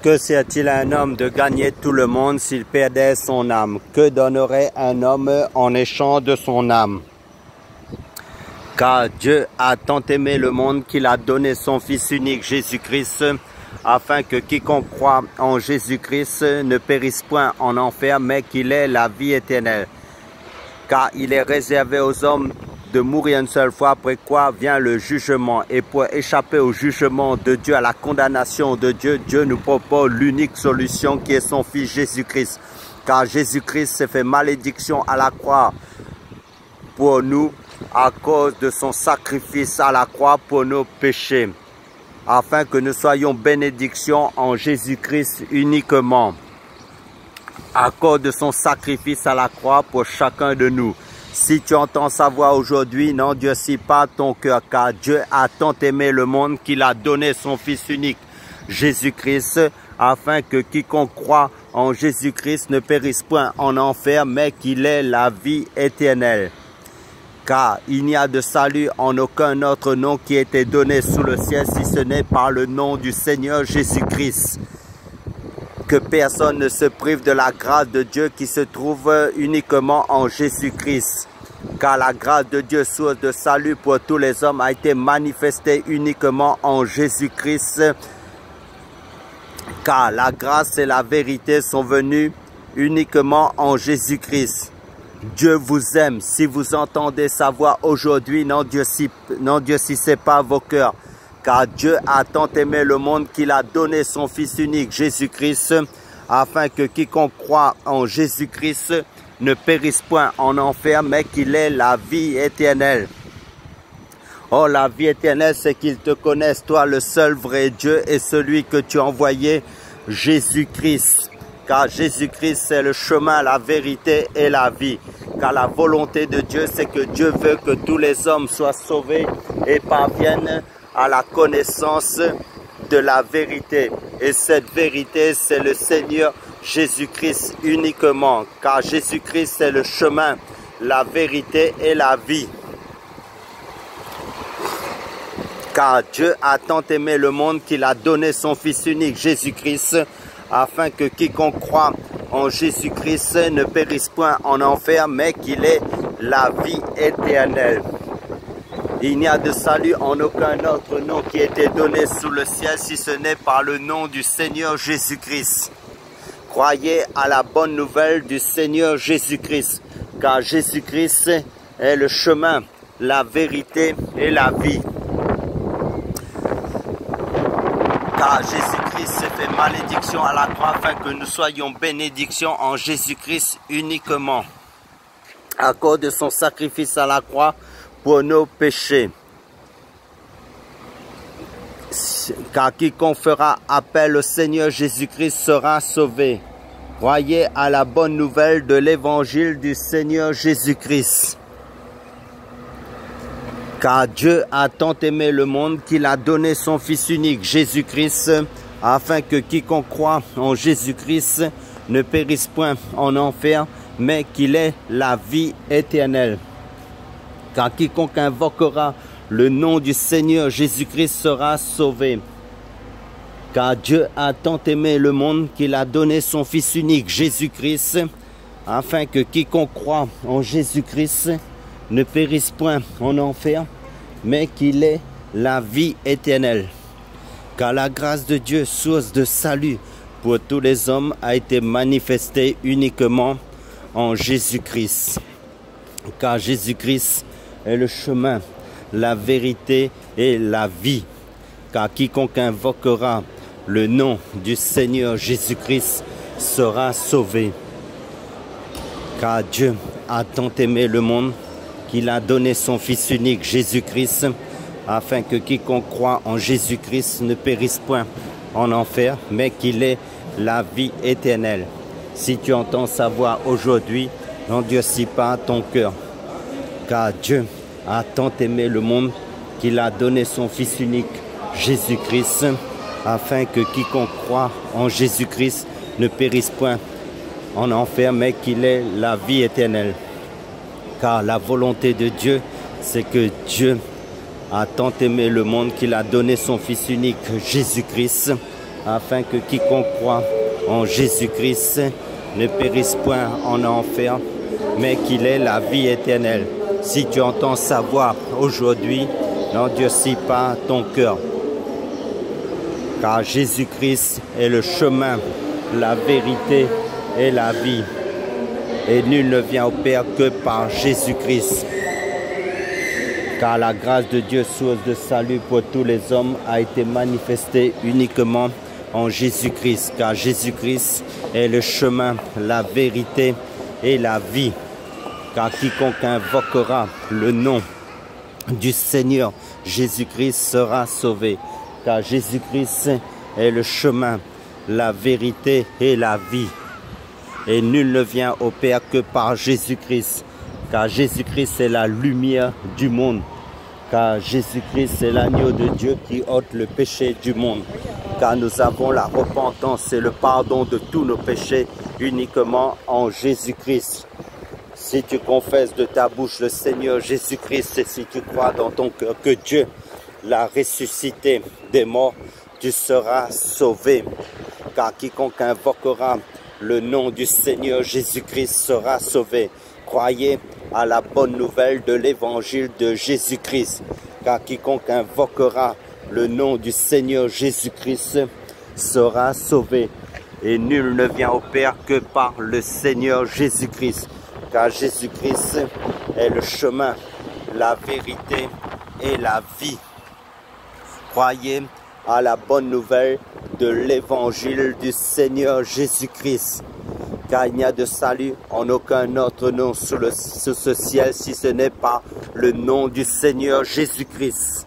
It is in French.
Que sert-il à un homme de gagner tout le monde s'il perdait son âme? Que donnerait un homme en échange de son âme? Car Dieu a tant aimé le monde qu'il a donné son Fils unique, Jésus-Christ, afin que quiconque croit en Jésus-Christ ne périsse point en enfer, mais qu'il ait la vie éternelle. Car il est réservé aux hommes de mourir une seule fois, après quoi vient le jugement. Et pour échapper au jugement de Dieu, à la condamnation de Dieu, Dieu nous propose l'unique solution qui est son Fils Jésus-Christ. Car Jésus-Christ s'est fait malédiction à la croix pour nous à cause de son sacrifice à la croix pour nos péchés, afin que nous soyons bénédiction en Jésus-Christ uniquement, à cause de son sacrifice à la croix pour chacun de nous. Si tu entends sa voix aujourd'hui, n'endurcis pas ton cœur, car Dieu a tant aimé le monde qu'il a donné son Fils unique, Jésus-Christ, afin que quiconque croit en Jésus-Christ ne périsse point en enfer, mais qu'il ait la vie éternelle. Car il n'y a de salut en aucun autre nom qui ait été donné sous le ciel, si ce n'est par le nom du Seigneur Jésus-Christ. Que personne ne se prive de la grâce de Dieu qui se trouve uniquement en Jésus-Christ. Car la grâce de Dieu, source de salut pour tous les hommes, a été manifestée uniquement en Jésus-Christ. Car la grâce et la vérité sont venues uniquement en Jésus-Christ. Dieu vous aime. Si vous entendez sa voix aujourd'hui, n'endurcissez pas vos cœurs. Car Dieu a tant aimé le monde qu'il a donné son Fils unique, Jésus-Christ, afin que quiconque croit en Jésus-Christ ne périsse point en enfer, mais qu'il ait la vie éternelle. Oh, la vie éternelle, c'est qu'ils te connaissent, toi, le seul vrai Dieu, et celui que tu as envoyé, Jésus-Christ. Car Jésus-Christ, c'est le chemin, la vérité et la vie. Car la volonté de Dieu, c'est que Dieu veut que tous les hommes soient sauvés et parviennent à la connaissance de la vérité. Et cette vérité, c'est le Seigneur Jésus-Christ uniquement. Car Jésus-Christ, c'est le chemin, la vérité et la vie. Car Dieu a tant aimé le monde qu'il a donné son Fils unique, Jésus-Christ, afin que quiconque croit en Jésus-Christ ne périsse point en enfer, mais qu'il ait la vie éternelle. Il n'y a de salut en aucun autre nom qui ait été donné sous le ciel, si ce n'est par le nom du Seigneur Jésus-Christ. Croyez à la bonne nouvelle du Seigneur Jésus-Christ, car Jésus-Christ est le chemin, la vérité et la vie. Car Jésus-Christ s'est fait malédiction à la croix, afin que nous soyons bénédiction en Jésus-Christ uniquement, à cause de son sacrifice à la croix pour nos péchés. Car quiconque fera appel au Seigneur Jésus-Christ sera sauvé. Croyez à la bonne nouvelle de l'évangile du Seigneur Jésus-Christ. Car Dieu a tant aimé le monde qu'il a donné son Fils unique, Jésus-Christ, afin que quiconque croit en Jésus-Christ ne périsse point en enfer, mais qu'il ait la vie éternelle. Car quiconque invoquera le nom du Seigneur Jésus-Christ sera sauvé. Car Dieu a tant aimé le monde qu'il a donné son Fils unique, Jésus-Christ, afin que quiconque croit en Jésus-Christ ne périsse point en enfer, mais qu'il ait la vie éternelle. Car la grâce de Dieu, source de salut pour tous les hommes, a été manifestée uniquement en Jésus-Christ. Car Jésus-Christ est le chemin, la vérité et la vie. Car quiconque invoquera le nom du Seigneur Jésus-Christ sera sauvé. Car Dieu a tant aimé le monde qu'il a donné son Fils unique, Jésus-Christ, afin que quiconque croit en Jésus-Christ ne périsse point en enfer, mais qu'il ait la vie éternelle. Si tu entends sa voix aujourd'hui, n'endurcis pas ton cœur. Car Dieu a tant aimé le monde qu'il a donné son Fils unique, Jésus-Christ, afin que quiconque croit en Jésus-Christ ne périsse point en enfer, mais qu'il ait la vie éternelle. Car la volonté de Dieu, c'est que Dieu a tant aimé le monde qu'il a donné son Fils unique, Jésus-Christ, afin que quiconque croit en Jésus-Christ ne périsse point en enfer, mais qu'il ait la vie éternelle. Si tu entends sa voix aujourd'hui, n'endurcis pas ton cœur. Car Jésus-Christ est le chemin, la vérité et la vie. Et nul ne vient au Père que par Jésus-Christ. Car la grâce de Dieu, source de salut pour tous les hommes, a été manifestée uniquement en Jésus-Christ. Car Jésus-Christ est le chemin, la vérité et la vie. Car quiconque invoquera le nom du Seigneur Jésus-Christ sera sauvé. Car Jésus-Christ est le chemin, la vérité et la vie. Et nul ne vient au Père que par Jésus-Christ. Car Jésus-Christ est la lumière du monde. Car Jésus-Christ est l'agneau de Dieu qui ôte le péché du monde. Car nous avons la repentance et le pardon de tous nos péchés uniquement en Jésus-Christ. Si tu confesses de ta bouche le Seigneur Jésus-Christ et si tu crois dans ton cœur que Dieu l'a ressuscité des morts, tu seras sauvé. Car quiconque invoquera le nom du Seigneur Jésus-Christ sera sauvé. Croyez à la bonne nouvelle de l'évangile de Jésus-Christ. Car quiconque invoquera le nom du Seigneur Jésus-Christ sera sauvé. Et nul ne vient au Père que par le Seigneur Jésus-Christ. Car Jésus-Christ est le chemin, la vérité et la vie. Croyez à la bonne nouvelle de l'évangile du Seigneur Jésus-Christ. Car il n'y a de salut en aucun autre nom sous ce ciel si ce n'est pas le nom du Seigneur Jésus-Christ.